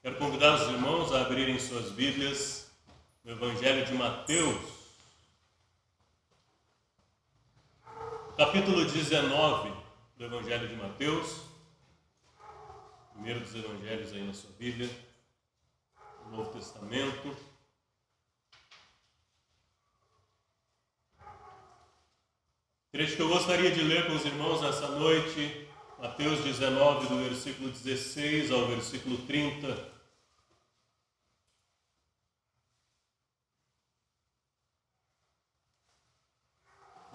Quero convidar os irmãos a abrirem suas Bíblias no Evangelho de Mateus, capítulo 19 do Evangelho de Mateus, primeiro dos Evangelhos aí na sua Bíblia, no Novo Testamento. Trecho que eu gostaria de ler com os irmãos nessa noite, Mateus 19, do versículo 16 ao versículo 30.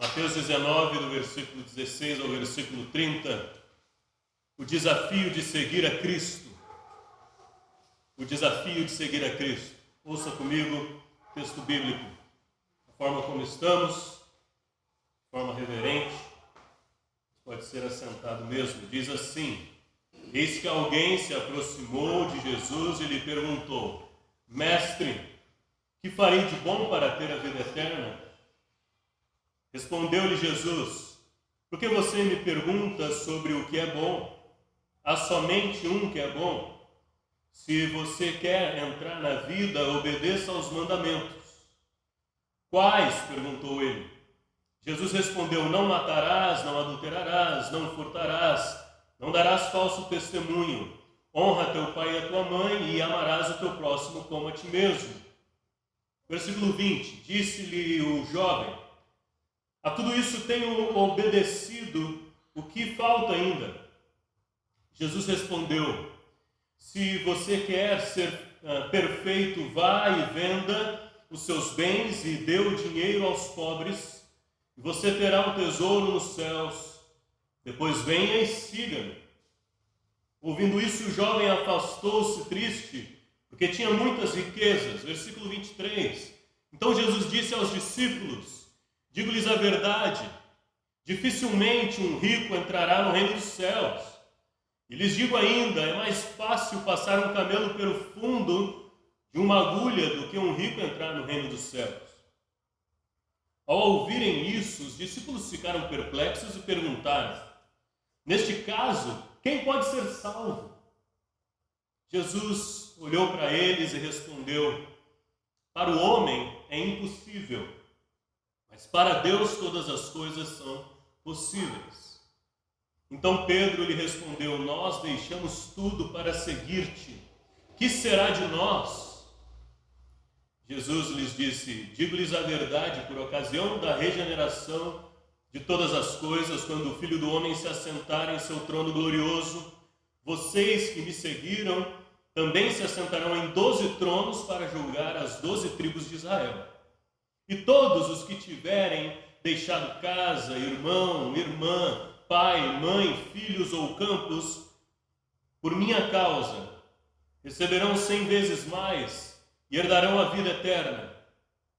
Mateus 19, do versículo 16 ao versículo 30, o desafio de seguir a Cristo. O desafio de seguir a Cristo. Ouça comigo o texto bíblico. A forma como estamos, de forma reverente, pode ser assentado mesmo. Diz assim: eis que alguém se aproximou de Jesus e lhe perguntou: Mestre, que farei de bom para ter a vida eterna? Respondeu-lhe Jesus: por que você me pergunta sobre o que é bom? Há somente um que é bom. Se você quer entrar na vida, obedeça aos mandamentos. Quais? Perguntou ele. Jesus respondeu: não matarás, não adulterarás, não furtarás, não darás falso testemunho, honra teu pai e a tua mãe e amarás o teu próximo como a ti mesmo. Versículo 20, disse-lhe o jovem: a tudo isso tenho obedecido, o que falta ainda? Jesus respondeu: se você quer ser perfeito, vá e venda os seus bens e dê o dinheiro aos pobres, e você terá um tesouro nos céus. Depois venha e siga-me. Ouvindo isso, o jovem afastou-se triste, porque tinha muitas riquezas. Versículo 23. Então Jesus disse aos discípulos: digo-lhes a verdade, dificilmente um rico entrará no reino dos céus. E lhes digo ainda, é mais fácil passar um camelo pelo fundo de uma agulha do que um rico entrar no reino dos céus. Ao ouvirem isso, os discípulos ficaram perplexos e perguntaram: neste caso, quem pode ser salvo? Jesus olhou para eles e respondeu: para o homem é impossível, mas para Deus todas as coisas são possíveis. Então Pedro lhe respondeu: nós deixamos tudo para seguir-te. Que será de nós? Jesus lhes disse: digo-lhes a verdade, por ocasião da regeneração de todas as coisas, quando o Filho do Homem se assentar em seu trono glorioso, vocês que me seguiram também se assentarão em 12 tronos para julgar as 12 tribos de Israel. E todos os que tiverem deixado casa, irmão, irmã, pai, mãe, filhos ou campos, por minha causa, receberão 100 vezes mais e herdarão a vida eterna.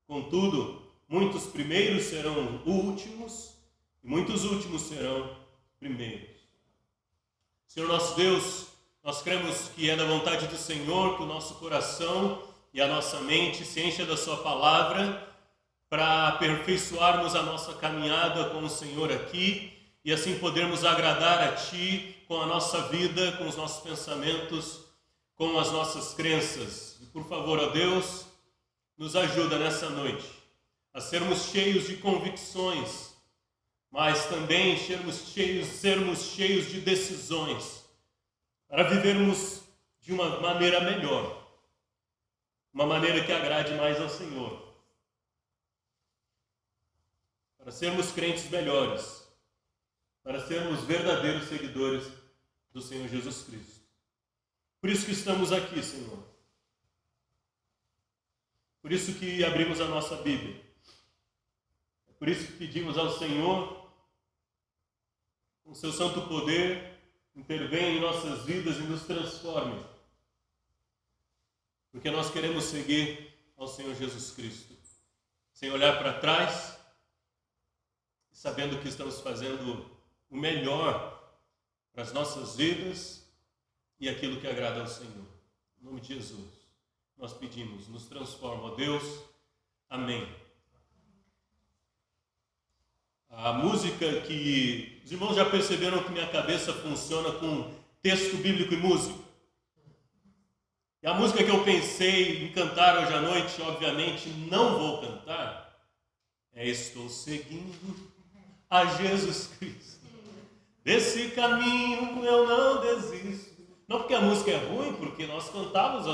Contudo, muitos primeiros serão últimos e muitos últimos serão primeiros. Senhor nosso Deus, nós cremos que é da vontade do Senhor que o nosso coração e a nossa mente se encha da sua palavra para aperfeiçoarmos a nossa caminhada com o Senhor aqui e assim podermos agradar a Ti com a nossa vida, com os nossos pensamentos, com as nossas crenças. E por favor, ó Deus, nos ajuda nessa noite a sermos cheios de convicções, mas também sermos cheios de decisões, para vivermos de uma maneira melhor, uma maneira que agrade mais ao Senhor, para sermos crentes melhores, para sermos verdadeiros seguidores do Senhor Jesus Cristo. Por isso que estamos aqui, Senhor. Por isso que abrimos a nossa Bíblia. Por isso que pedimos ao Senhor, com seu santo poder, intervenha em nossas vidas e nos transforme. Porque nós queremos seguir ao Senhor Jesus Cristo, sem olhar para trás, sabendo que estamos fazendo o melhor para as nossas vidas e aquilo que agrada ao Senhor. Em nome de Jesus, nós pedimos, nos transforma, ó Deus. Amém. A música que... Os irmãos já perceberam que minha cabeça funciona com texto bíblico e música? E a música que eu pensei em cantar hoje à noite, obviamente não vou cantar, é Estou Seguindo a Jesus Cristo. Desse caminho eu não desisto. Não porque a música é ruim, porque nós cantávamos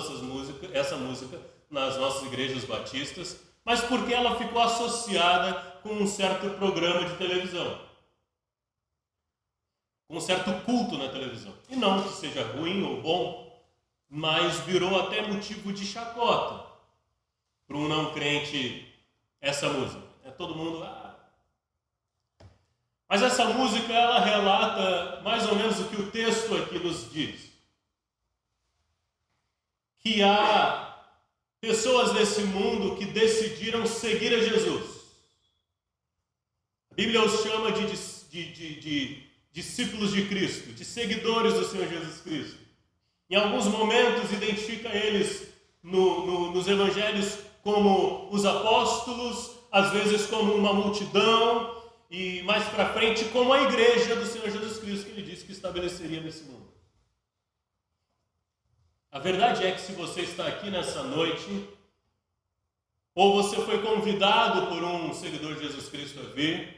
essa música nas nossas igrejas batistas, mas porque ela ficou associada com um certo programa de televisão, com um certo culto na televisão. E não que seja ruim ou bom, mas virou até motivo de chacota para um não crente essa música. É todo mundo... Mas essa música, ela relata mais ou menos o que o texto aqui nos diz. Que há pessoas nesse mundo que decidiram seguir a Jesus. A Bíblia os chama de discípulos de Cristo, de seguidores do Senhor Jesus Cristo. Em alguns momentos identifica eles nos evangelhos como os apóstolos, às vezes como uma multidão, e mais para frente como a igreja do Senhor Jesus Cristo, que ele disse que estabeleceria nesse mundo. A verdade é que se você está aqui nessa noite, ou você foi convidado por um seguidor de Jesus Cristo a vir,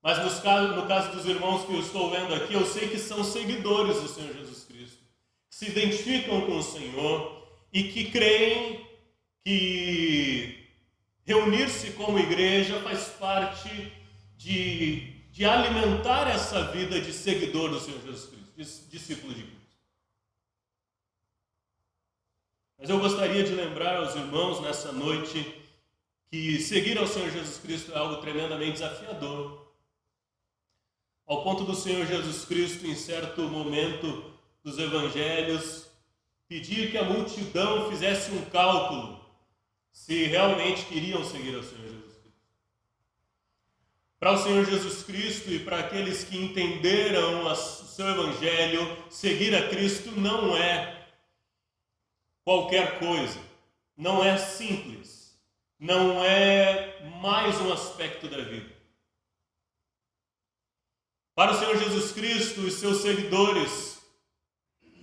mas no caso dos irmãos que eu estou vendo aqui, eu sei que são seguidores do Senhor Jesus Cristo, que se identificam com o Senhor e que creem que reunir-se como igreja faz parte de alimentar essa vida de seguidor do Senhor Jesus Cristo, discípulo de Cristo. Mas eu gostaria de lembrar aos irmãos nessa noite que seguir ao Senhor Jesus Cristo é algo tremendamente desafiador. Ao ponto do Senhor Jesus Cristo, em certo momento dos evangelhos, pedir que a multidão fizesse um cálculo se realmente queriam seguir ao Senhor Jesus Cristo. Para o Senhor Jesus Cristo e para aqueles que entenderam o seu evangelho, seguir a Cristo não é qualquer coisa, não é simples, não é mais um aspecto da vida. Para o Senhor Jesus Cristo e seus seguidores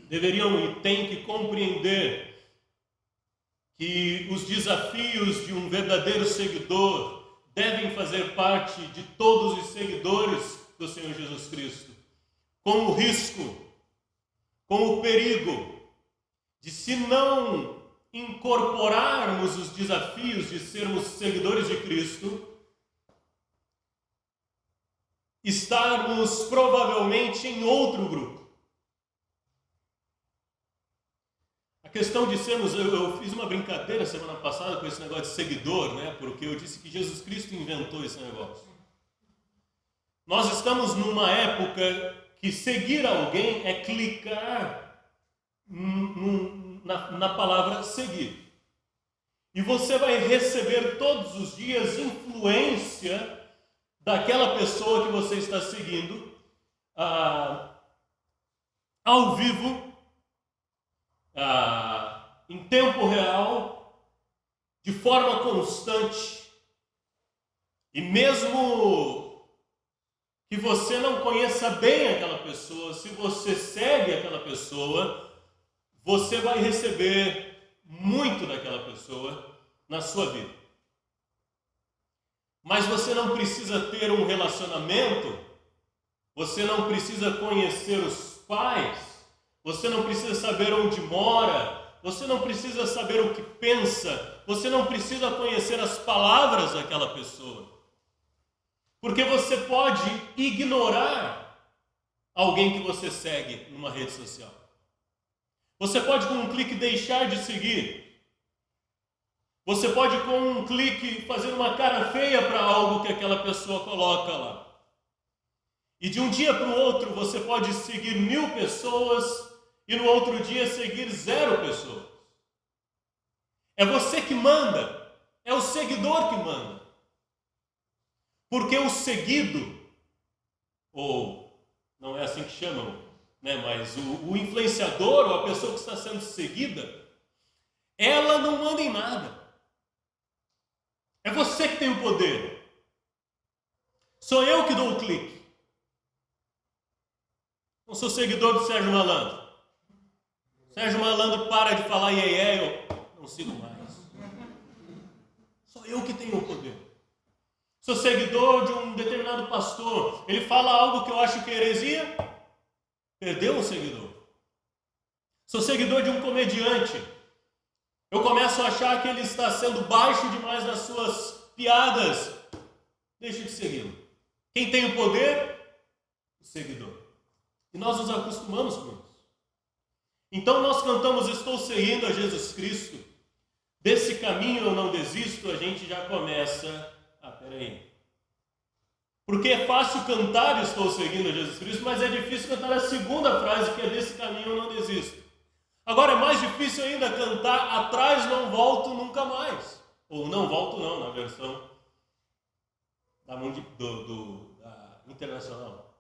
deveriam e têm que compreender que os desafios de um verdadeiro seguidor devem fazer parte de todos os seguidores do Senhor Jesus Cristo, com o risco, com o perigo de, se não incorporarmos os desafios de sermos seguidores de Cristo, estarmos provavelmente em outro grupo. A questão de sermos, eu fiz uma brincadeira semana passada com esse negócio de seguidor, né? Porque eu disse que Jesus Cristo inventou esse negócio. Nós estamos numa época que seguir alguém é clicar na palavra seguir. E você vai receber todos os dias influência daquela pessoa que você está seguindo ao vivo, em tempo real, de forma constante. E mesmo que você não conheça bem aquela pessoa, se você segue aquela pessoa, você vai receber muito daquela pessoa na sua vida. Mas você não precisa ter um relacionamento, você não precisa conhecer os pais, você não precisa saber onde mora, você não precisa saber o que pensa, você não precisa conhecer as palavras daquela pessoa. Porque você pode ignorar alguém que você segue numa rede social. Você pode com um clique deixar de seguir. Você pode com um clique fazer uma cara feia para algo que aquela pessoa coloca lá. E de um dia para o outro você pode seguir 1000 pessoas e no outro dia seguir 0 pessoas. É você que manda, é o seguidor que manda. Porque o seguido, ou não é assim que chamam, né? Mas o influenciador ou a pessoa que está sendo seguida, ela não manda em nada. É você que tem o poder. Sou eu que dou o clique. Não sou seguidor do Sérgio Malandro. Sérgio Malandro, para de falar iê, eu não sigo mais. Sou eu que tenho o poder. Sou seguidor de um determinado pastor, ele fala algo que eu acho que é heresia, perdeu um seguidor. Sou seguidor de um comediante, eu começo a achar que ele está sendo baixo demais nas suas piadas, deixe de segui-lo. Quem tem o poder? O seguidor. E nós nos acostumamos com isso. Então nós cantamos, estou seguindo a Jesus Cristo, desse caminho eu não desisto, a gente já começa, peraí. Porque é fácil cantar, estou seguindo a Jesus Cristo, mas é difícil cantar a segunda frase, que é desse caminho eu não desisto. Agora é mais difícil ainda cantar, atrás não volto nunca mais. Ou não volto não, na versão da internacional.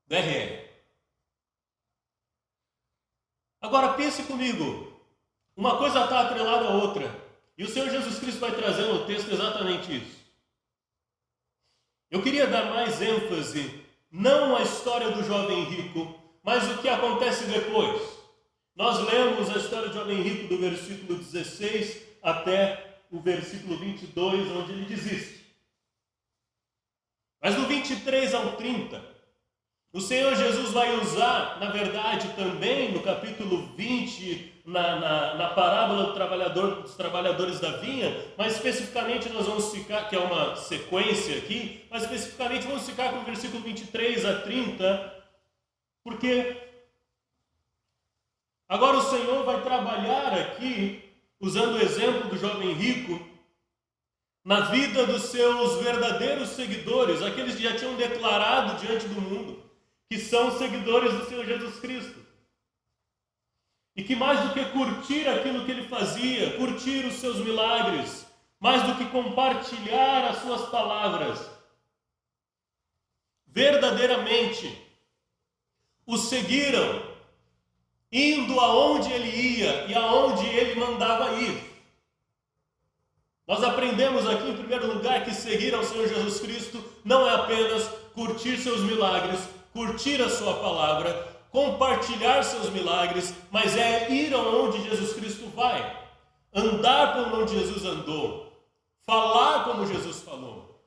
Do RR. Agora pense comigo, uma coisa está atrelada à outra, e o Senhor Jesus Cristo vai trazer no texto exatamente isso. Eu queria dar mais ênfase, não à história do jovem rico, mas o que acontece depois. Nós lemos a história do jovem rico do versículo 16 até o versículo 22, onde ele desiste. Mas do 23 ao 30, o Senhor Jesus vai usar, na verdade, também no capítulo 20, na parábola dos trabalhadores da vinha, mas especificamente nós vamos ficar, que é uma sequência aqui, mas especificamente vamos ficar com o versículo 23 a 30, porque agora o Senhor vai trabalhar aqui, usando o exemplo do jovem rico, na vida dos seus verdadeiros seguidores, aqueles que já tinham declarado diante do mundo que são seguidores do Senhor Jesus Cristo. E que mais do que curtir aquilo que ele fazia, curtir os seus milagres, mais do que compartilhar as suas palavras, verdadeiramente o seguiram, indo aonde ele ia e aonde ele mandava ir. Nós aprendemos aqui, em primeiro lugar, que seguir ao Senhor Jesus Cristo não é apenas curtir seus milagres, curtir a sua palavra, compartilhar seus milagres, mas é ir aonde Jesus Cristo vai, andar por onde Jesus andou, falar como Jesus falou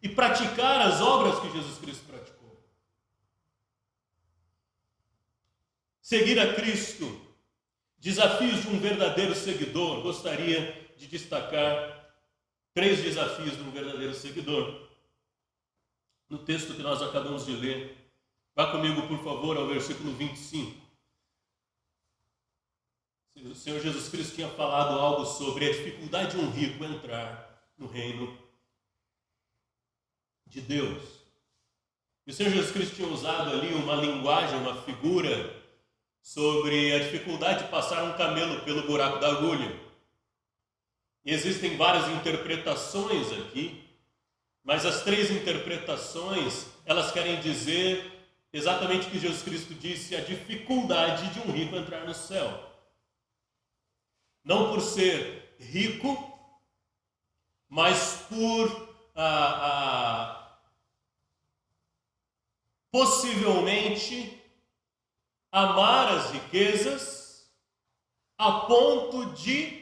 e praticar as obras que Jesus Cristo praticou. Seguir a Cristo, desafios de um verdadeiro seguidor. Gostaria de destacar 3 desafios de um verdadeiro seguidor. No texto que nós acabamos de ler, vá comigo, por favor, ao versículo 25. O Senhor Jesus Cristo tinha falado algo sobre a dificuldade de um rico entrar no reino de Deus. E o Senhor Jesus Cristo tinha usado ali uma linguagem, uma figura sobre a dificuldade de passar um camelo pelo buraco da agulha. E existem várias interpretações aqui, mas as 3 interpretações, elas querem dizer exatamente o que Jesus Cristo disse, a dificuldade de um rico entrar no céu. Não por ser rico, mas por possivelmente amar as riquezas a ponto de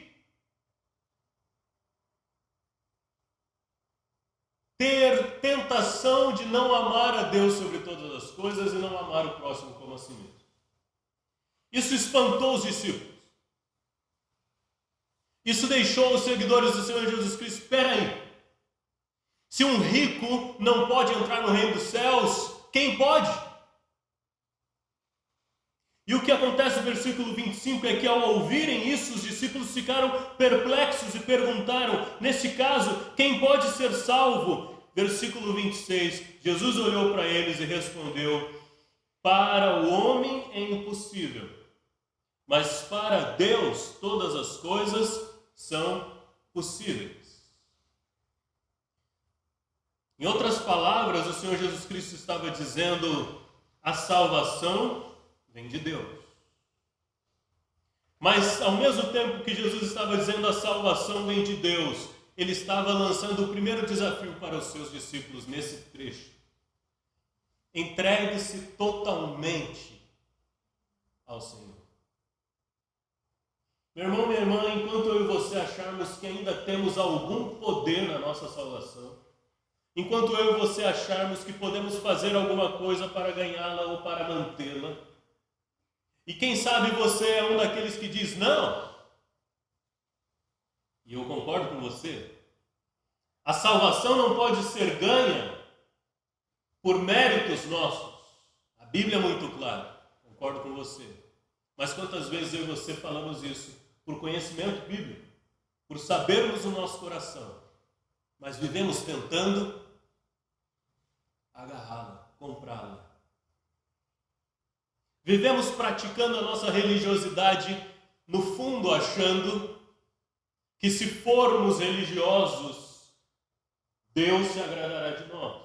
ter tentação de não amar a Deus sobre todas as coisas e não amar o próximo como a si mesmo. Isso espantou os discípulos. Isso deixou os seguidores do Senhor Jesus Cristo. Espera aí. Se um rico não pode entrar no reino dos céus, quem pode? E o que acontece no versículo 25 é que ao ouvirem isso, os discípulos ficaram perplexos e perguntaram, nesse caso, quem pode ser salvo? Versículo 26, Jesus olhou para eles e respondeu, para o homem é impossível, mas para Deus todas as coisas são possíveis. Em outras palavras, o Senhor Jesus Cristo estava dizendo, a salvação vem de Deus. Mas ao mesmo tempo que Jesus estava dizendo a salvação vem de Deus, ele estava lançando o primeiro desafio para os seus discípulos nesse trecho. Entregue-se totalmente ao Senhor. Meu irmão, minha irmã, enquanto eu e você acharmos que ainda temos algum poder na nossa salvação, enquanto eu e você acharmos que podemos fazer alguma coisa para ganhá-la ou para mantê-la, e quem sabe você é um daqueles que diz não, e eu concordo com você, a salvação não pode ser ganha por méritos nossos. A Bíblia é muito clara, concordo com você. Mas quantas vezes eu e você falamos isso por conhecimento bíblico, por sabermos o nosso coração, mas vivemos tentando agarrá-la, comprá-la. Vivemos praticando a nossa religiosidade, no fundo achando que se formos religiosos, Deus se agradará de nós.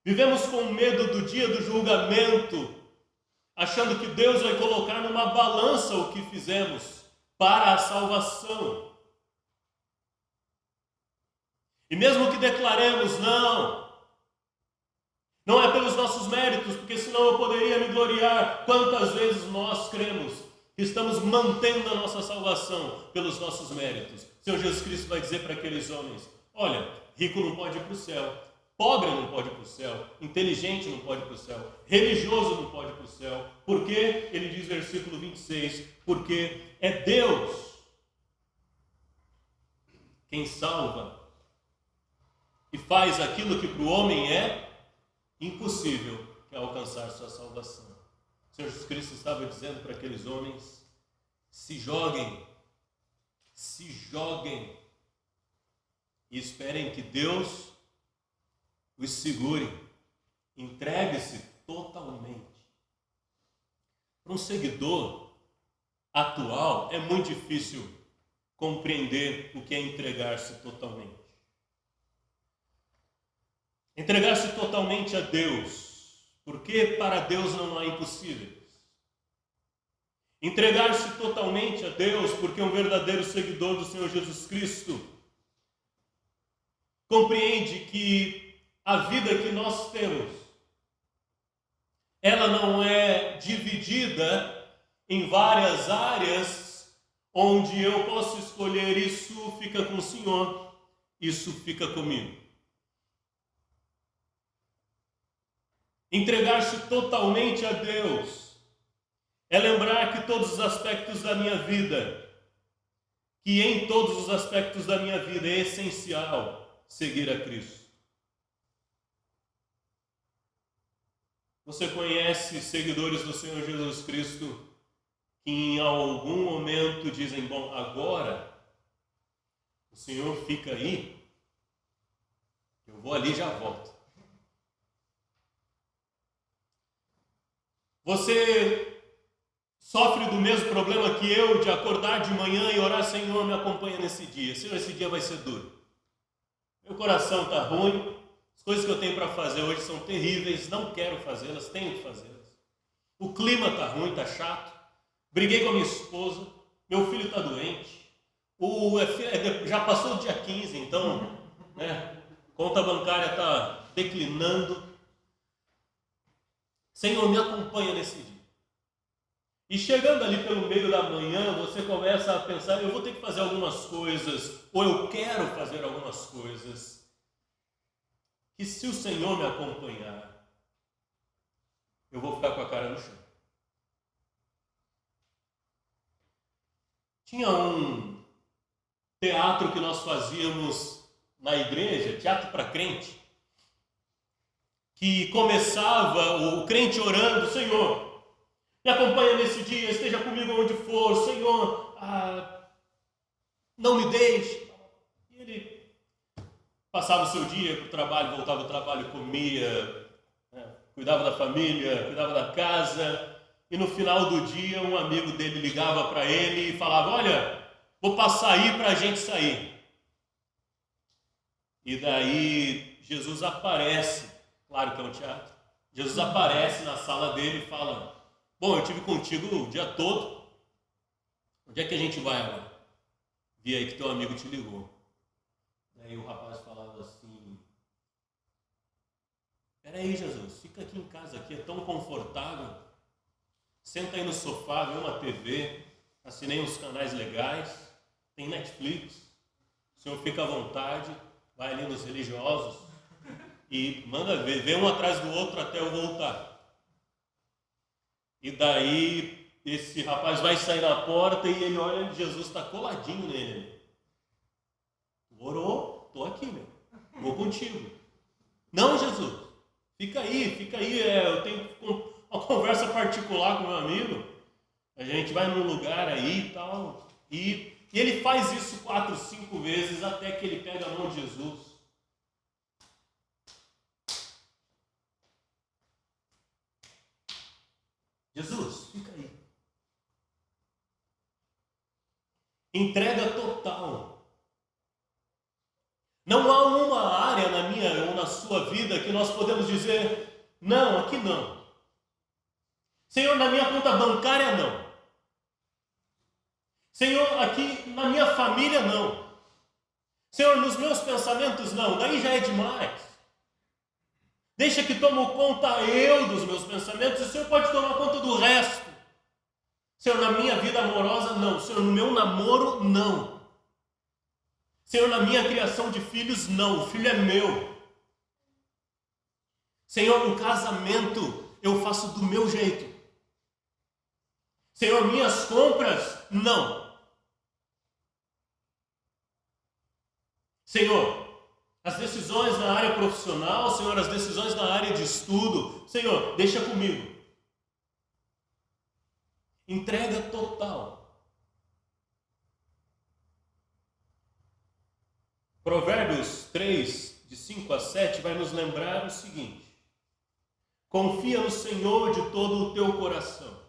Vivemos com medo do dia do julgamento, achando que Deus vai colocar numa balança o que fizemos para a salvação. E mesmo que declaremos não é pelos nossos méritos, porque senão eu poderia me gloriar. Quantas vezes nós cremos que estamos mantendo a nossa salvação pelos nossos méritos? O Senhor Jesus Cristo vai dizer para aqueles homens: olha, rico não pode ir para o céu, pobre não pode ir para o céu, inteligente não pode ir para o céu, religioso não pode ir para o céu. Por quê? Ele diz versículo 26, porque é Deus quem salva e faz aquilo que para o homem é impossível, que é alcançar sua salvação. O Senhor Jesus Cristo estava dizendo para aqueles homens: se joguem e esperem que Deus os segure. Entregue-se totalmente. Para um seguidor atual é muito difícil compreender o que é entregar-se totalmente. Entregar-se totalmente a Deus, porque para Deus não há impossíveis. Entregar-se totalmente a Deus, porque um verdadeiro seguidor do Senhor Jesus Cristo compreende que a vida que nós temos, ela não é dividida em várias áreas, onde eu posso escolher isso fica com o Senhor, isso fica comigo. Entregar-se totalmente a Deus é lembrar que todos os aspectos da minha vida, que em todos os aspectos da minha vida é essencial seguir a Cristo. Você conhece seguidores do Senhor Jesus Cristo que em algum momento dizem: bom, agora o Senhor fica aí, eu vou ali e já volto. Você sofre do mesmo problema que eu, de acordar de manhã e orar: Senhor, me acompanha nesse dia. Senhor, esse dia vai ser duro. Meu coração está ruim, as coisas que eu tenho para fazer hoje são terríveis, não quero fazê-las, tenho que fazê-las. O clima está ruim, está chato. Briguei com a minha esposa, meu filho está doente. Já passou o dia 15, então, conta bancária está declinando. Senhor, me acompanha nesse dia. E chegando ali pelo meio da manhã, você começa a pensar: eu vou ter que fazer algumas coisas, ou eu quero fazer algumas coisas, que se o Senhor me acompanhar, eu vou ficar com a cara no chão. Tinha um teatro que nós fazíamos na igreja, teatro para crente, que começava o crente orando: Senhor, me acompanha nesse dia, esteja comigo onde for, Senhor, não me deixe. E ele passava o seu dia para o trabalho, voltava do trabalho, comia, cuidava da família, cuidava da casa, e no final do dia um amigo dele ligava para ele e falava: olha, vou passar aí para a gente sair. E daí Jesus aparece, claro que é um teatro, Jesus aparece na sala dele e fala: bom, eu estive contigo o dia todo, onde é que a gente vai agora? Vi aí que teu amigo te ligou. Daí o rapaz falava assim: Espera aí, Jesus, fica aqui em casa, aqui é tão confortável. Senta aí no sofá, vê uma TV, assinei uns canais legais, tem Netflix. O senhor fica à vontade, vai ali nos religiosos e manda ver, vê um atrás do outro até eu voltar. E daí esse rapaz vai sair na porta e ele olha e Jesus está coladinho nele. Orou, estou aqui, meu. Vou contigo. Não, Jesus, fica aí, eu tenho uma conversa particular com meu amigo, a gente vai num lugar aí e tal, e ele faz isso 4, 5 vezes até que ele pega a mão de Jesus. Jesus, fica aí. Entrega total. Não há uma área na minha ou na sua vida que nós podemos dizer, não, aqui não. Senhor, na minha conta bancária não. Senhor, aqui na minha família não. Senhor, nos meus pensamentos não. Daí já é demais. Deixa que tomo conta eu dos meus pensamentos e o Senhor pode tomar conta do resto. Senhor, na minha vida amorosa não. Senhor, no meu namoro não. Senhor, na minha criação de filhos não. O filho é meu. Senhor, no casamento eu faço do meu jeito. Senhor, minhas compras não. Senhor, as decisões na área profissional, Senhor, as decisões na área de estudo, Senhor, deixa comigo. Entrega total. Provérbios 3, de 5 a 7, vai nos lembrar o seguinte: confia no Senhor de todo o teu coração,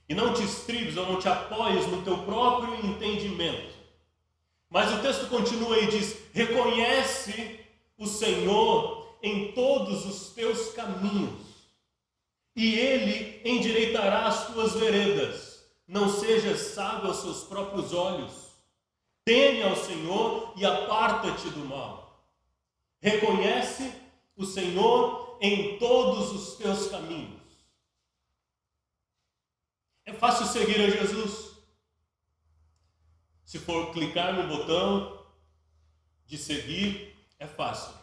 e não te estribes ou não te apoies no teu próprio entendimento. Mas o texto continua e diz: reconhece o Senhor em todos os teus caminhos, e Ele endireitará as tuas veredas. Não sejas sábio aos seus próprios olhos. Teme ao Senhor e aparta-te do mal. Reconhece o Senhor em todos os teus caminhos. É fácil seguir a Jesus. Se for clicar no botão de seguir, é fácil.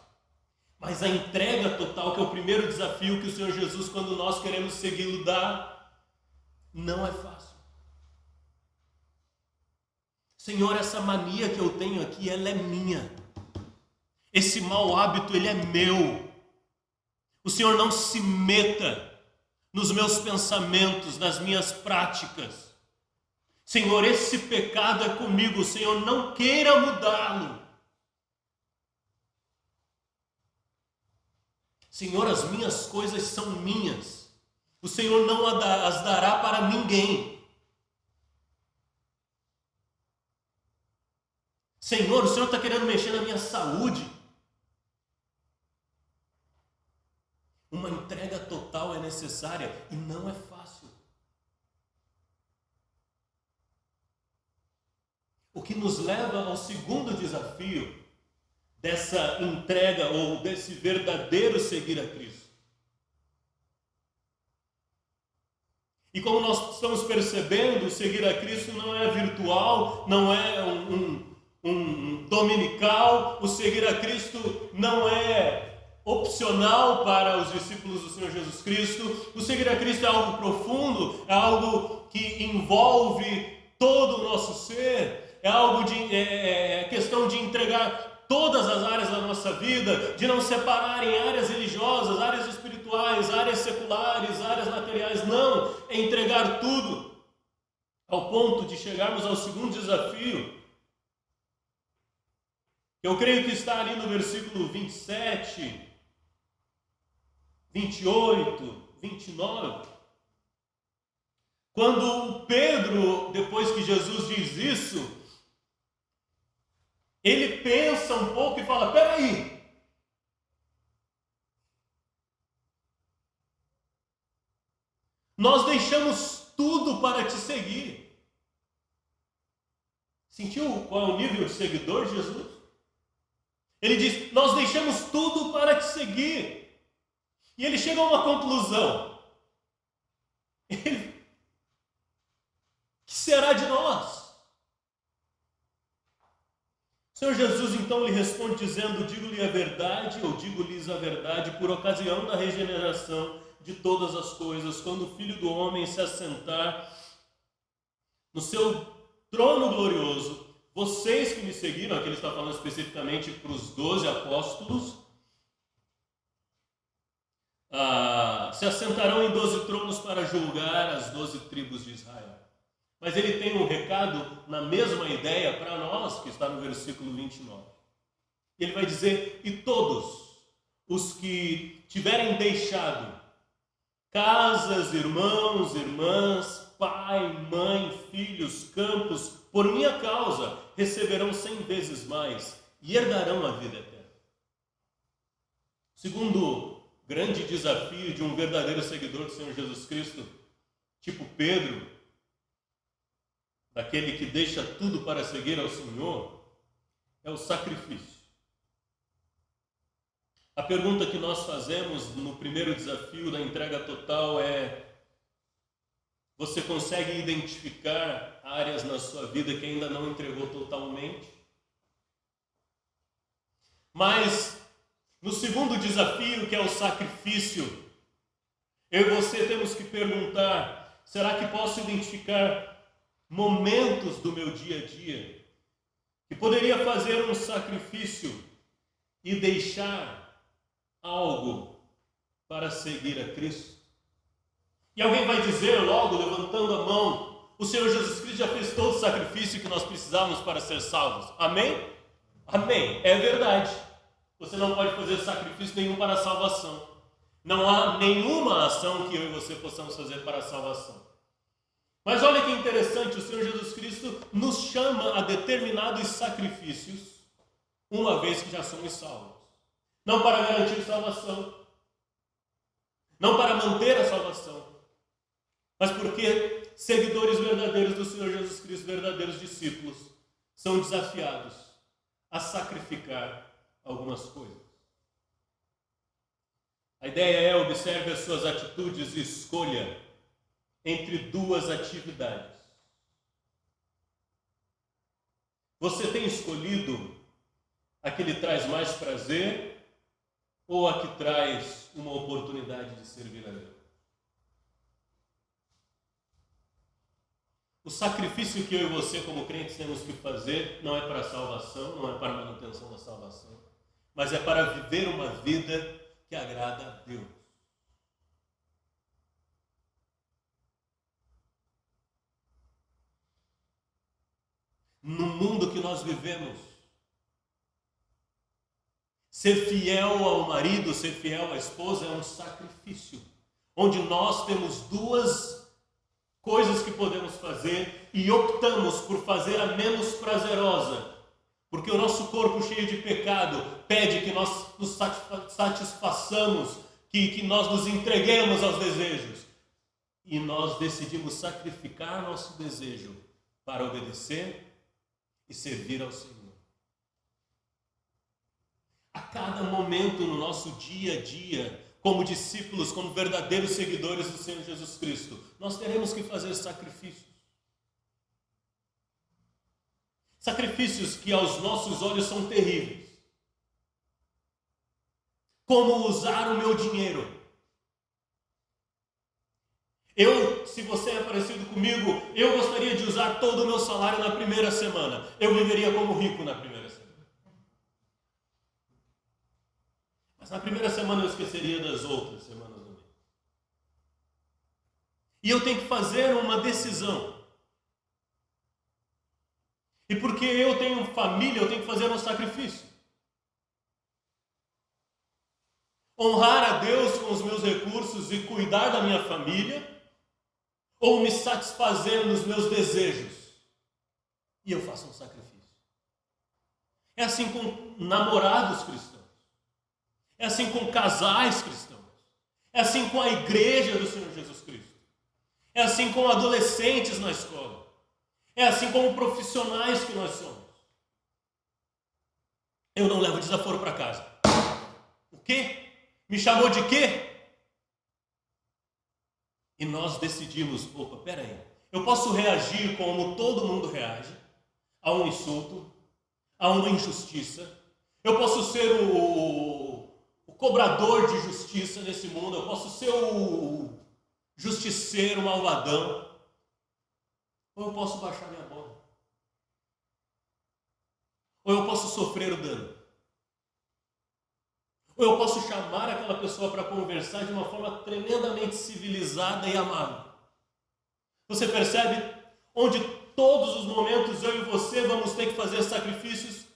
Mas a entrega total, que é o primeiro desafio que o Senhor Jesus, quando nós queremos segui-lo, dá, não é fácil. Senhor, essa mania que eu tenho aqui, ela é minha. Esse mau hábito, ele é meu. O Senhor não se meta nos meus pensamentos, nas minhas práticas. Senhor, esse pecado é comigo. O Senhor não queira mudá-lo. Senhor, as minhas coisas são minhas. O Senhor não as dará para ninguém. Senhor, o Senhor está querendo mexer na minha saúde. Uma entrega total é necessária e não é fácil. O que nos leva ao segundo desafio dessa entrega ou desse verdadeiro seguir a Cristo. E como nós estamos percebendo, seguir a Cristo não é virtual, não é um dominical, o seguir a Cristo não é opcional para os discípulos do Senhor Jesus Cristo. O seguir a Cristo é algo profundo, é algo que envolve todo o nosso ser, é algo é questão de entregar todas as áreas da nossa vida, de não separar em áreas religiosas, áreas espirituais, áreas seculares, áreas materiais. Não, é entregar tudo, ao ponto de chegarmos ao segundo desafio. Eu creio que está ali no versículo 27, 28, 29. Quando Pedro, depois que Jesus diz isso, ele pensa um pouco e fala: peraí, nós deixamos tudo para te seguir. Sentiu qual é o nível de seguidor de Jesus? Ele diz: nós deixamos tudo para te seguir. E ele chega a uma conclusão. O que será de nós? O Senhor Jesus então lhe responde dizendo: digo-lhe a verdade, ou digo-lhes a verdade, por ocasião da regeneração de todas as coisas, quando o Filho do Homem se assentar no seu trono glorioso, vocês que me seguiram, aqui ele está falando especificamente para os 12 apóstolos, se assentarão em 12 tronos para julgar as 12 tribos de Israel. Mas ele tem um recado na mesma ideia para nós, que está no versículo 29. Ele vai dizer: e todos os que tiverem deixado casas, irmãos, irmãs, pai, mãe, filhos, campos, por minha causa, receberão 100 vezes mais e herdarão a vida eterna. Segundo grande desafio de um verdadeiro seguidor do Senhor Jesus Cristo, tipo Pedro, daquele que deixa tudo para seguir ao Senhor, é o sacrifício. A pergunta que nós fazemos no primeiro desafio da entrega total é: você consegue identificar áreas na sua vida que ainda não entregou totalmente? Mas no segundo desafio, que é o sacrifício, eu e você temos que perguntar: será que posso identificar momentos do meu dia a dia que poderia fazer um sacrifício e deixar algo para seguir a Cristo? E alguém vai dizer logo, levantando a mão: o Senhor Jesus Cristo já fez todo o sacrifício que nós precisávamos para ser salvos. Amém? Amém. É verdade. Você não pode fazer sacrifício nenhum para a salvação. Não há nenhuma ação que eu e você possamos fazer para a salvação. Mas olha que interessante, o Senhor Jesus Cristo nos chama a determinados sacrifícios, uma vez que já somos salvos. Não para garantir salvação, não para manter a salvação, mas porque seguidores verdadeiros do Senhor Jesus Cristo, verdadeiros discípulos, são desafiados a sacrificar algumas coisas. A ideia é: observe as suas atitudes e escolha entre duas atividades. Você tem escolhido a que lhe traz mais prazer ou a que traz uma oportunidade de servir a Deus? O sacrifício que eu e você como crentes temos que fazer não é para a salvação, não é para a manutenção da salvação, mas é para viver uma vida que agrada a Deus. No mundo que nós vivemos, ser fiel ao marido, ser fiel à esposa é um sacrifício, onde nós temos duas coisas que podemos fazer e optamos por fazer a menos prazerosa, porque o nosso corpo cheio de pecado pede que nós nos satisfaçamos, que nós nos entreguemos aos desejos, e nós decidimos sacrificar nosso desejo para obedecer e servir ao Senhor. A cada momento no nosso dia a dia, como discípulos, como verdadeiros seguidores do Senhor Jesus Cristo, nós teremos que fazer sacrifícios. Sacrifícios que aos nossos olhos são terríveis. Como usar o meu dinheiro. Se você é parecido comigo, eu gostaria de usar todo o meu salário na primeira semana. Eu viveria como rico na primeira semana. Mas na primeira semana eu esqueceria das outras semanas do mês. E eu tenho que fazer uma decisão. E porque eu tenho família, eu tenho que fazer um sacrifício. Honrar a Deus com os meus recursos e cuidar da minha família, ou me satisfazer nos meus desejos. E eu faço um sacrifício. É assim com namorados cristãos. É assim com casais cristãos. É assim com a igreja do Senhor Jesus Cristo. É assim com adolescentes na escola. É assim como profissionais que nós somos. Eu não levo desaforo para casa. O quê? Me chamou de quê? E nós decidimos, opa, peraí, eu posso reagir como todo mundo reage a um insulto, a uma injustiça. Eu posso ser o cobrador de justiça nesse mundo, eu posso ser o justiceiro malvadão, ou eu posso baixar minha bola, ou eu posso sofrer o dano, ou eu posso chamar aquela pessoa para conversar de uma forma tremendamente civilizada e amável. Você percebe onde todos os momentos eu e você vamos ter que fazer sacrifícios?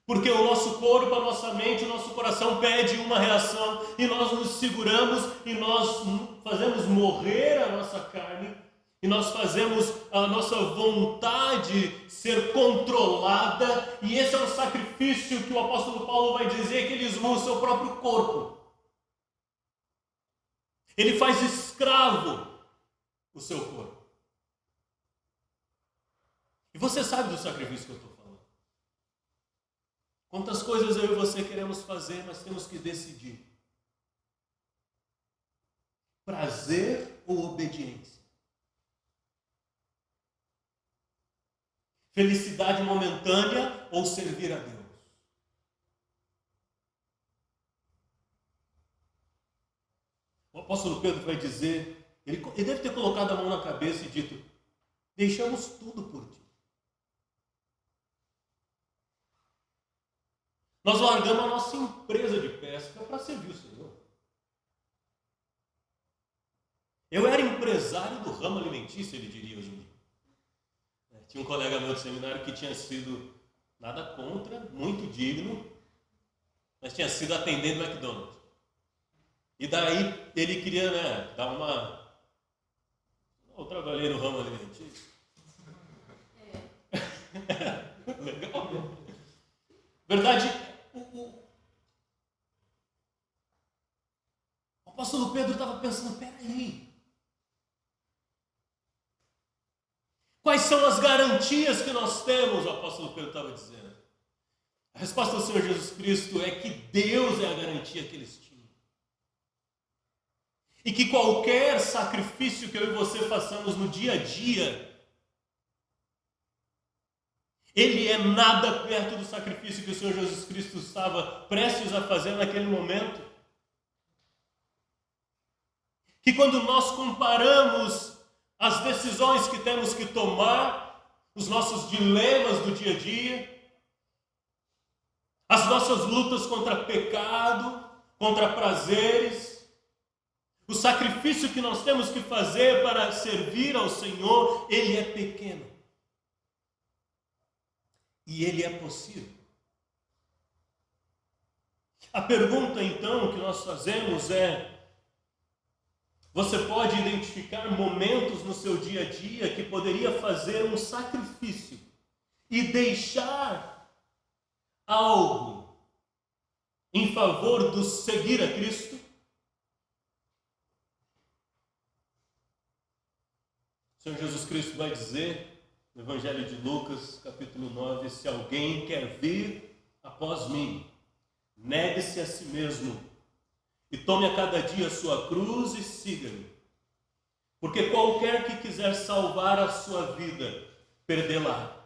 Porque o nosso corpo, a nossa mente, o nosso coração pede uma reação e nós nos seguramos e nós fazemos morrer a nossa carne e nós fazemos a nossa vontade ser controlada, e esse é um sacrifício que o apóstolo Paulo vai dizer que ele esmurra o seu próprio corpo. Ele faz escravo o seu corpo. E você sabe do sacrifício que eu estou falando. Quantas coisas eu e você queremos fazer, mas temos que decidir. Prazer ou obediência? Felicidade momentânea ou servir a Deus? O apóstolo Pedro vai dizer, ele deve ter colocado a mão na cabeça e dito: deixamos tudo por ti. Nós largamos a nossa empresa de pesca para servir o Senhor. Eu era empresário do ramo alimentício, ele diria hoje em dia. Tinha um colega meu do seminário que tinha sido, nada contra, muito digno, mas tinha sido atendente do McDonald's. E daí ele queria, dar uma... Eu trabalhei no ramo alimentício. Legal. Verdade, o apóstolo Pedro estava pensando, peraí, quais são as garantias que nós temos? O apóstolo Pedro estava dizendo. A resposta do Senhor Jesus Cristo é que Deus é a garantia que eles tinham. E que qualquer sacrifício que eu e você façamos no dia a dia, ele é nada perto do sacrifício que o Senhor Jesus Cristo estava prestes a fazer naquele momento. Que quando nós comparamos as decisões que temos que tomar, os nossos dilemas do dia a dia, as nossas lutas contra pecado, contra prazeres, o sacrifício que nós temos que fazer para servir ao Senhor, ele é pequeno. E ele é possível. A pergunta então que nós fazemos é: você pode identificar momentos no seu dia a dia que poderia fazer um sacrifício e deixar algo em favor do seguir a Cristo? O Senhor Jesus Cristo vai dizer no Evangelho de Lucas, capítulo 9, se alguém quer vir após mim, negue-se a si mesmo e tome a cada dia a sua cruz e siga-me. Porque qualquer que quiser salvar a sua vida, perdê-la.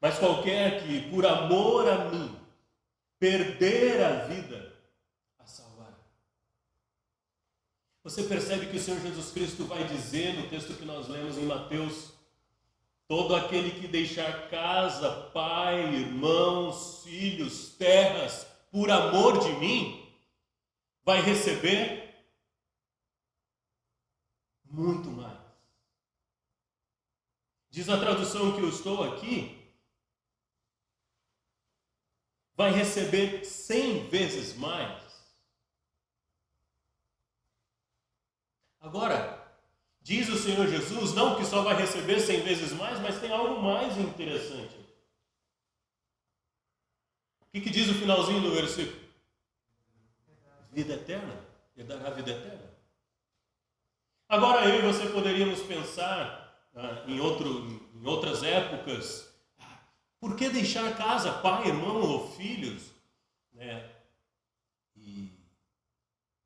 Mas qualquer que, por amor a mim, perder a vida, a salvará. Você percebe que o Senhor Jesus Cristo vai dizer no texto que nós lemos em Mateus: todo aquele que deixar casa, pai, irmãos, filhos, terras, por amor de mim, vai receber muito mais. Diz a tradução que eu estou aqui, vai receber 100 vezes mais. Agora, diz o Senhor Jesus, não que só vai receber 100 vezes mais, mas tem algo mais interessante. O que diz o finalzinho do versículo? Vida eterna. Ele dará vida eterna. Agora eu e você poderíamos pensar em outras épocas, por que deixar casa, pai, irmão ou filhos?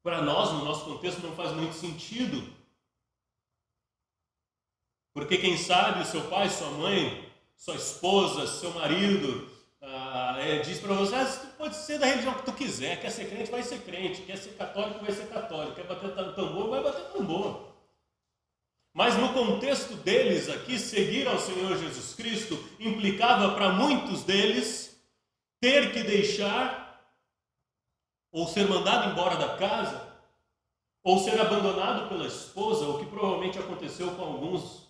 Para nós, no nosso contexto, não faz muito sentido. Porque quem sabe o seu pai, sua mãe, sua esposa, seu marido, diz para você, tu pode ser da religião que tu quiser, quer ser crente, vai ser crente, quer ser católico, vai ser católico, quer bater tambor, vai bater tambor. Mas no contexto deles aqui, seguir ao Senhor Jesus Cristo implicava para muitos deles ter que deixar ou ser mandado embora da casa, ou ser abandonado pela esposa, o que provavelmente aconteceu com alguns,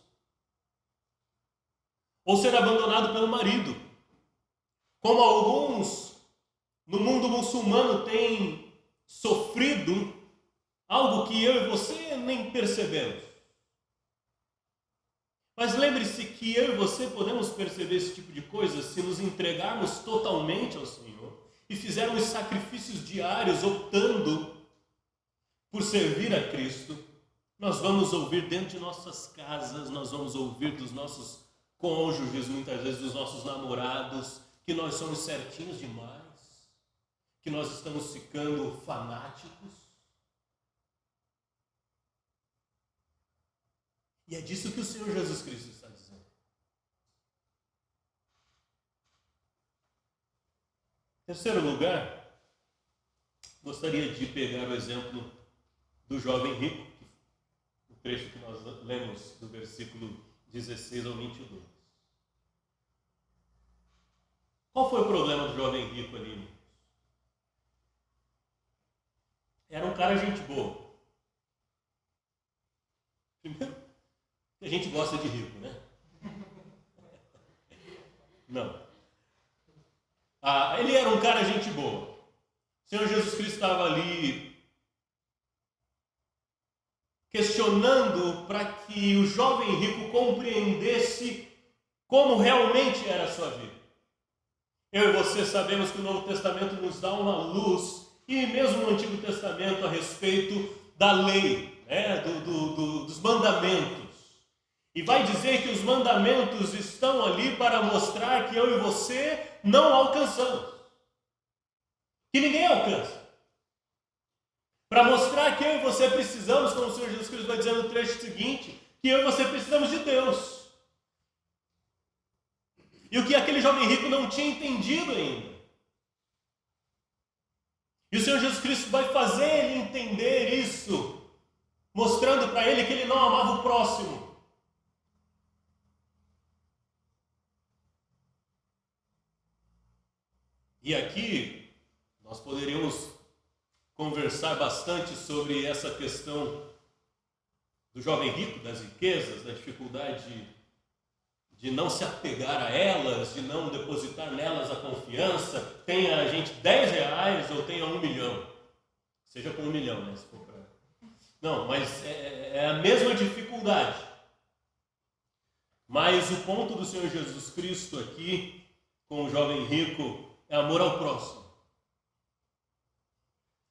ou ser abandonado pelo marido, como alguns no mundo muçulmano têm sofrido, algo que eu e você nem percebemos. Mas lembre-se que eu e você podemos perceber esse tipo de coisa se nos entregarmos totalmente ao Senhor e fizermos sacrifícios diários optando por servir a Cristo. Nós vamos ouvir dentro de nossas casas, nós vamos ouvir dos nossos cônjuges, muitas vezes dos nossos namorados, que nós somos certinhos demais, que nós estamos ficando fanáticos. E é disso que o Senhor Jesus Cristo está dizendo. Em terceiro lugar, gostaria de pegar o exemplo do jovem rico, o trecho que nós lemos do versículo 16 ao 22. Qual foi o problema do jovem rico ali? Era um cara gente boa. Primeiro, a gente gosta de rico, né? Não. Ele era um cara gente boa. O Senhor Jesus Cristo estava ali questionando para que o jovem rico compreendesse como realmente era a sua vida. Eu e você sabemos que o Novo Testamento nos dá uma luz, e mesmo no Antigo Testamento, a respeito da lei, né? dos mandamentos. E vai dizer que os mandamentos estão ali para mostrar que eu e você não alcançamos. Que ninguém alcança. Para mostrar que eu e você precisamos, como o Senhor Jesus Cristo vai dizer no trecho seguinte, que eu e você precisamos de Deus. E o que aquele jovem rico não tinha entendido ainda. E o Senhor Jesus Cristo vai fazer ele entender isso, mostrando para ele que ele não amava o próximo. E aqui nós poderíamos conversar bastante sobre essa questão do jovem rico, das riquezas, da dificuldade de não se apegar a elas, de não depositar nelas a confiança. Tenha a gente 10 reais ou tenha 1 milhão. Seja com 1 milhão, né? Se for pra... Não, mas é a mesma dificuldade. Mas o ponto do Senhor Jesus Cristo aqui, com o jovem rico, é amor ao próximo.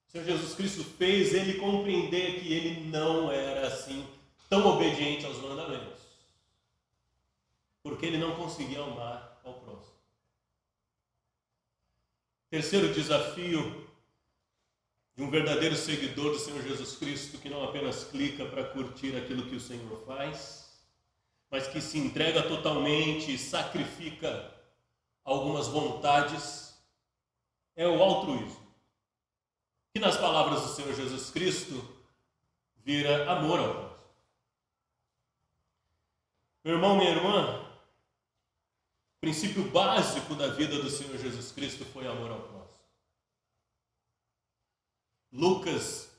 O Senhor Jesus Cristo fez ele compreender que ele não era assim tão obediente aos mandamentos, porque ele não conseguia amar ao próximo. Terceiro desafio de um verdadeiro seguidor do Senhor Jesus Cristo, que não apenas clica para curtir aquilo que o Senhor faz, mas que se entrega totalmente e sacrifica algumas vontades, é o altruísmo, que nas palavras do Senhor Jesus Cristo vira amor ao próximo. Meu irmão, minha irmã, o princípio básico da vida do Senhor Jesus Cristo foi amor ao próximo. Lucas,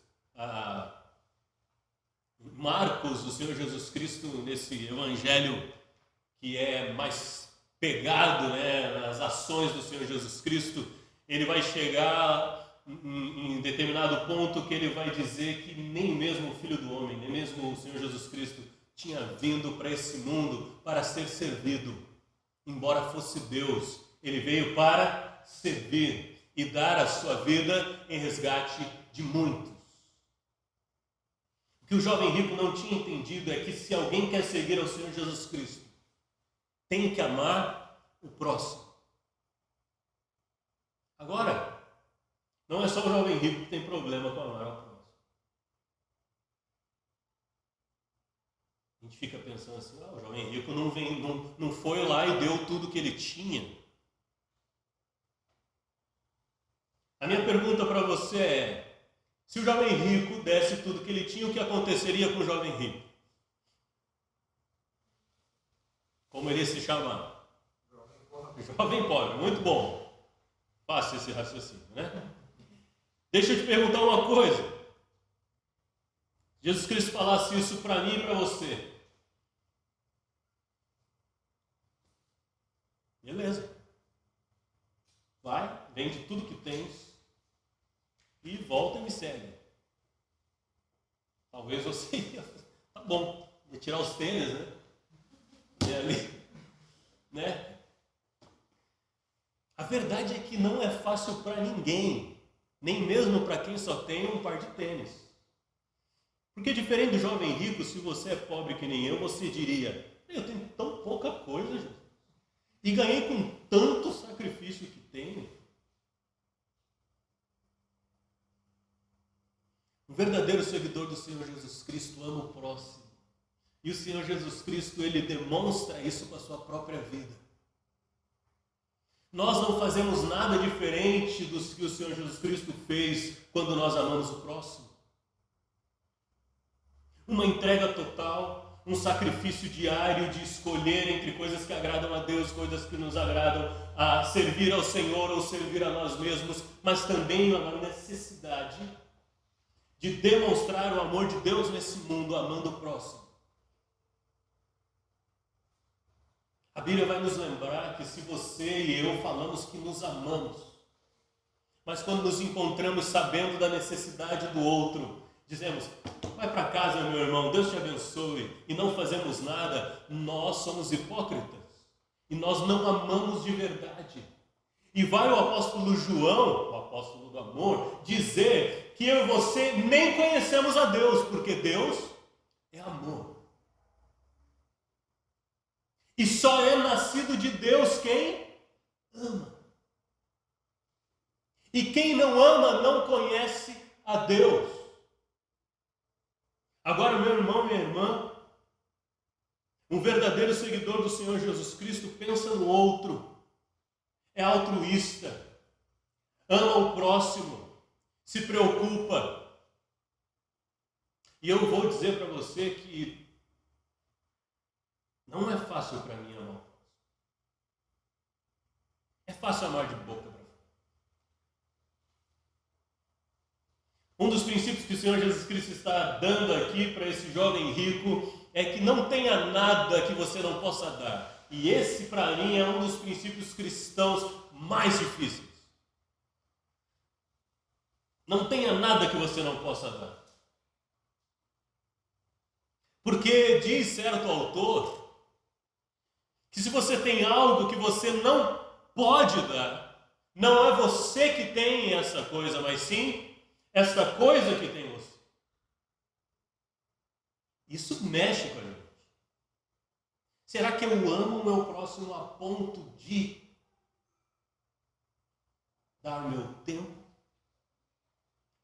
Marcos, o Senhor Jesus Cristo, nesse evangelho que é mais pegado, né, nas ações do Senhor Jesus Cristo, ele vai chegar em determinado ponto que ele vai dizer que nem mesmo o Filho do Homem, nem mesmo o Senhor Jesus Cristo tinha vindo para esse mundo para ser servido. Embora fosse Deus, ele veio para servir e dar a sua vida em resgate de muitos. O que o jovem rico não tinha entendido é que se alguém quer seguir ao Senhor Jesus Cristo, tem que amar o próximo. Agora, não é só o jovem rico que tem problema com amar ao próximo. gente fica pensando assim, o jovem rico não foi lá e deu tudo que ele tinha. A minha pergunta para você é, se o jovem rico desse tudo que ele tinha, o que aconteceria com o jovem rico? Como ele ia se chamar? Jovem pobre, muito bom. Faça esse raciocínio, né? Deixa eu te perguntar uma coisa. Jesus Cristo falasse isso para mim e para você. Beleza. Vai, vende tudo que tens e volta e me segue. Talvez você ia, tá bom, ia tirar os tênis, né? E ali, né? A verdade é que não é fácil para ninguém, nem mesmo para quem só tem um par de tênis. Porque diferente do jovem rico, se você é pobre que nem eu, você diria, eu tenho tão pouca coisa, Jesus, e ganhei com tanto sacrifício que tenho. O verdadeiro seguidor do Senhor Jesus Cristo ama o próximo. E o Senhor Jesus Cristo, ele demonstra isso com a sua própria vida. Nós não fazemos nada diferente do que o Senhor Jesus Cristo fez quando nós amamos o próximo. Uma entrega total, um sacrifício diário de escolher entre coisas que agradam a Deus, coisas que nos agradam, a servir ao Senhor ou servir a nós mesmos, mas também uma necessidade de demonstrar o amor de Deus nesse mundo, amando o próximo. A Bíblia vai nos lembrar que se você e eu falamos que nos amamos, mas quando nos encontramos sabendo da necessidade do outro, dizemos, vai para casa meu irmão, Deus te abençoe, e não fazemos nada, nós somos hipócritas, e nós não amamos de verdade. E vai o apóstolo João, o apóstolo do amor, dizer que eu e você nem conhecemos a Deus, porque Deus é amor. E só é nascido de Deus quem ama. E quem não ama não conhece a Deus. Agora, meu irmão, minha irmã, um verdadeiro seguidor do Senhor Jesus Cristo pensa no outro, é altruísta, ama o próximo, se preocupa. E eu vou dizer para você que não é fácil para mim amar. É fácil amar de boca para fora. Um dos princípios que o Senhor Jesus Cristo está dando aqui para esse jovem rico é que não tenha nada que você não possa dar. E esse, para mim, é um dos princípios cristãos mais difíceis. Não tenha nada que você não possa dar. Porque diz certo autor que se você tem algo que você não pode dar, não é você que tem essa coisa, mas sim essa coisa que tem você. Isso mexe com a gente. Será que eu amo o meu próximo a ponto de dar o meu tempo?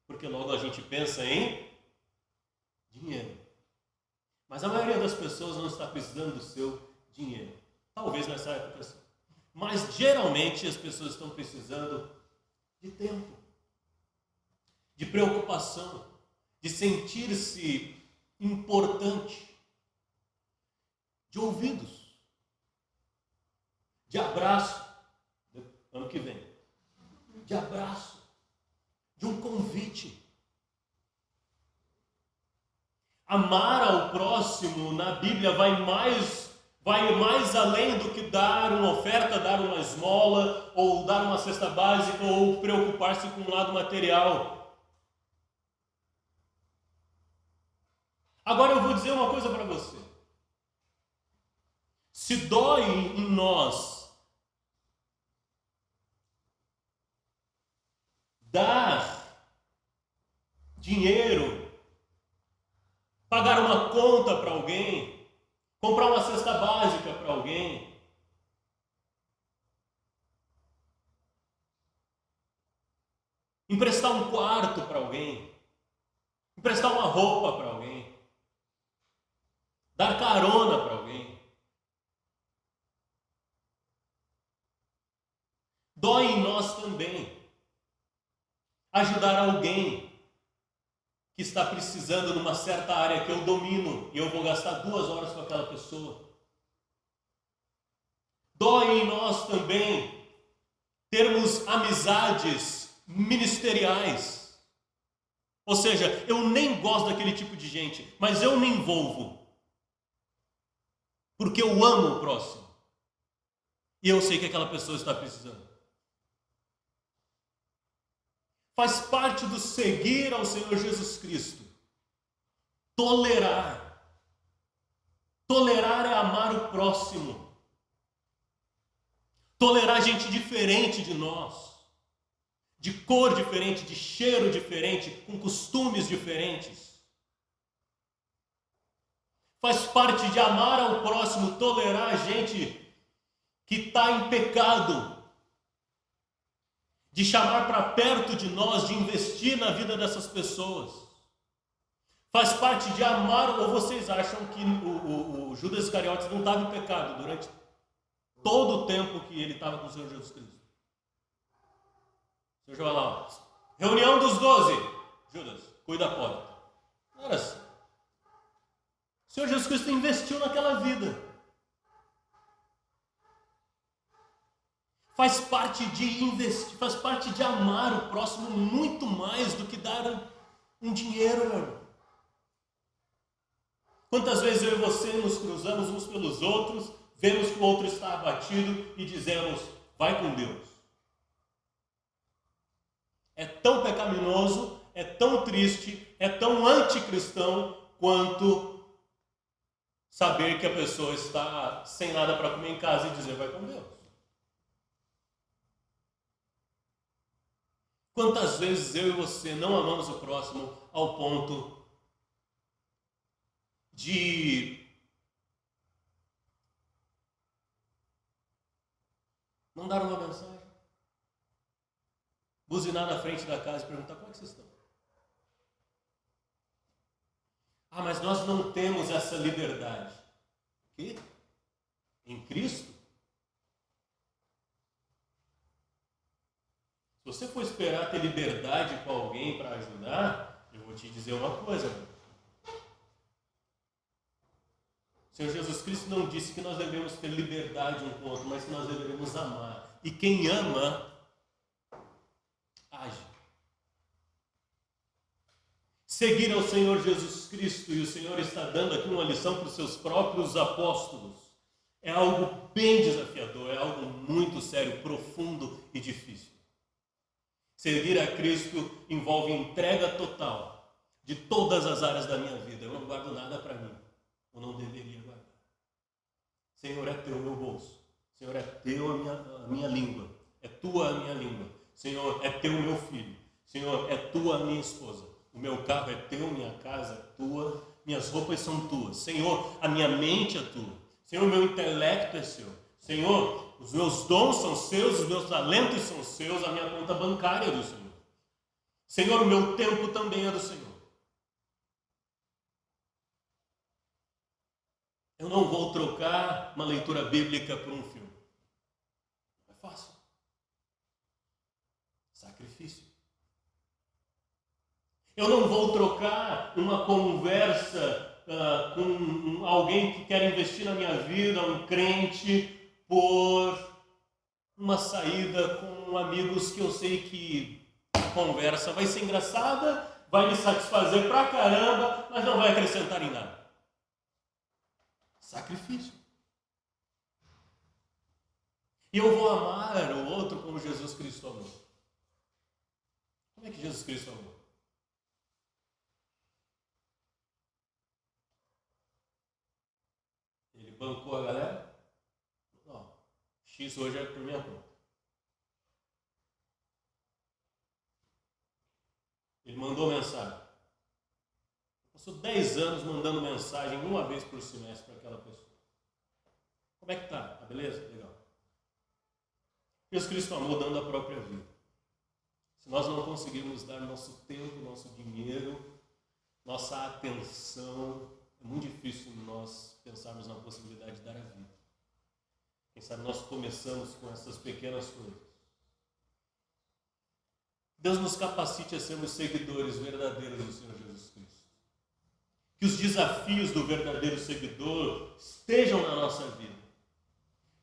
Porque logo a gente pensa em dinheiro. Mas a maioria das pessoas não está precisando do seu dinheiro. Talvez nessa época sim. Mas geralmente as pessoas estão precisando de tempo, de preocupação, de sentir-se importante, de ouvidos, de abraço, ano que vem, de abraço, de um convite. Amar ao próximo na Bíblia vai mais além do que dar uma oferta, dar uma esmola, ou dar uma cesta básica, ou preocupar-se com um lado material. Agora eu vou dizer uma coisa para você. Se dói em nós dar dinheiro, pagar uma conta para alguém, comprar uma cesta básica para alguém, emprestar um quarto para alguém, emprestar uma roupa para alguém, dar carona para alguém. Dói em nós também ajudar alguém que está precisando numa certa área que eu domino e eu vou gastar 2 horas com aquela pessoa. Dói em nós também termos amizades ministeriais. Ou seja, eu nem gosto daquele tipo de gente, mas eu me envolvo porque eu amo o próximo e eu sei que aquela pessoa está precisando. Faz parte do seguir ao Senhor Jesus Cristo. Tolerar. Tolerar é amar o próximo. Tolerar gente diferente de nós. De cor diferente, de cheiro diferente, com costumes diferentes. Faz parte de amar ao próximo, tolerar gente que está em pecado. De chamar para perto de nós, de investir na vida dessas pessoas. Faz parte de amar, ou vocês acham que o Judas Iscariotes não estava em pecado durante todo o tempo que ele estava com o Senhor Jesus Cristo? O Senhor vai lá, ó, reunião dos 12, Judas, cuida da porta. Não era assim. O Senhor Jesus Cristo investiu naquela vida. Faz parte de investir, faz parte de amar o próximo muito mais do que dar um dinheiro, meu irmão. Quantas vezes eu e você nos cruzamos uns pelos outros, vemos que o outro está abatido e dizemos, vai com Deus. É tão pecaminoso, é tão triste, é tão anticristão quanto saber que a pessoa está sem nada para comer em casa e dizer, vai com Deus. Quantas vezes eu e você não amamos o próximo ao ponto de não dar uma mensagem, buzinar na frente da casa e perguntar como é que vocês estão? Ah, mas nós não temos essa liberdade. O quê? Em Cristo? Se você for esperar ter liberdade com alguém para ajudar, eu vou te dizer uma coisa. O Senhor Jesus Cristo não disse que nós devemos ter liberdade um com o outro, mas que nós devemos amar. E quem ama, age. Seguir ao Senhor Jesus Cristo, e o Senhor está dando aqui uma lição para os seus próprios apóstolos, é algo bem desafiador, é algo muito sério, profundo e difícil. Seguir a Cristo envolve entrega total de todas as áreas da minha vida. Eu não guardo nada para mim. Eu não deveria guardar. Senhor, é teu o meu bolso. Senhor, é teu a minha língua. É tua a minha língua. Senhor, é teu o meu filho. Senhor, é tua a minha esposa. O meu carro é teu, minha casa é tua. Minhas roupas são tuas. Senhor, a minha mente é tua. Senhor, o meu intelecto é seu. Senhor, os meus dons são seus, os meus talentos são seus, a minha conta bancária é do Senhor. Senhor, o meu tempo também é do Senhor. Eu não vou trocar uma leitura bíblica por um filme. Não é fácil. Sacrifício. Eu não vou trocar uma conversa com alguém que quer investir na minha vida, um crente, por uma saída com amigos que eu sei que a conversa vai ser engraçada, vai me satisfazer pra caramba, mas não vai acrescentar em nada. Sacrifício. E eu vou amar o outro como Jesus Cristo amou. Como é que Jesus Cristo amou? Ele bancou a galera? Não. X hoje é por minha conta. Ele mandou mensagem. Passou 10 anos mandando mensagem uma vez por semestre para aquela pessoa. Como é que tá? Tá beleza? Legal. Jesus Cristo amou dando a própria vida. Se nós não conseguirmos dar nosso tempo, nosso dinheiro, nossa atenção, é muito difícil nós pensarmos na possibilidade de dar a vida. Quem sabe nós começamos com essas pequenas coisas. Deus nos capacite a sermos seguidores verdadeiros do Senhor Jesus Cristo. Que os desafios do verdadeiro seguidor estejam na nossa vida.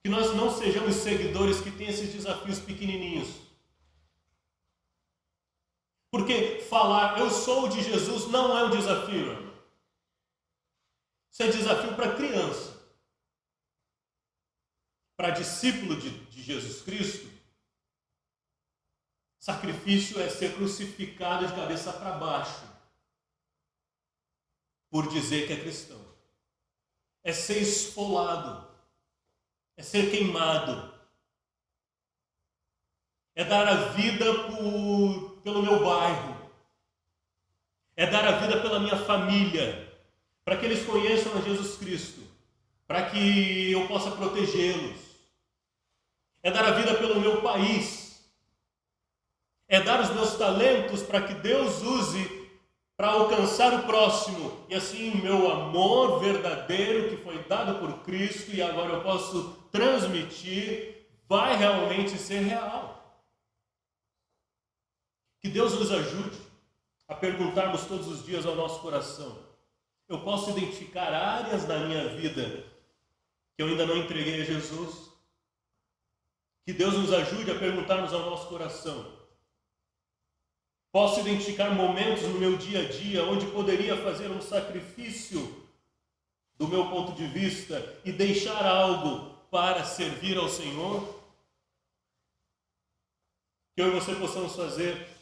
Que nós não sejamos seguidores que têm esses desafios pequenininhos. Porque falar eu sou de Jesus não é um desafio, irmão. Isso é desafio para criança. Para discípulo de Jesus Cristo, sacrifício é ser crucificado de cabeça para baixo por dizer que é cristão. É ser esfolado, é ser queimado, é dar a vida pelo meu bairro, é dar a vida pela minha família, para que eles conheçam a Jesus Cristo, para que eu possa protegê-los, é dar a vida pelo meu país, é dar os meus talentos para que Deus use para alcançar o próximo, e assim o meu amor verdadeiro que foi dado por Cristo e agora eu posso transmitir, vai realmente ser real. Que Deus nos ajude a perguntarmos todos os dias ao nosso coração: eu posso identificar áreas da minha vida que eu ainda não entreguei a Jesus? Que Deus nos ajude a perguntarmos ao nosso coração: posso identificar momentos no meu dia a dia onde poderia fazer um sacrifício do meu ponto de vista e deixar algo para servir ao Senhor? Que eu e você possamos fazer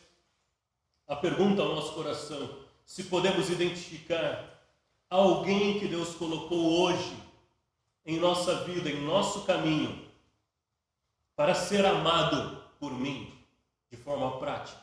a pergunta ao nosso coração: se podemos identificar alguém que Deus colocou hoje em nossa vida, em nosso caminho, para ser amado por mim de forma prática.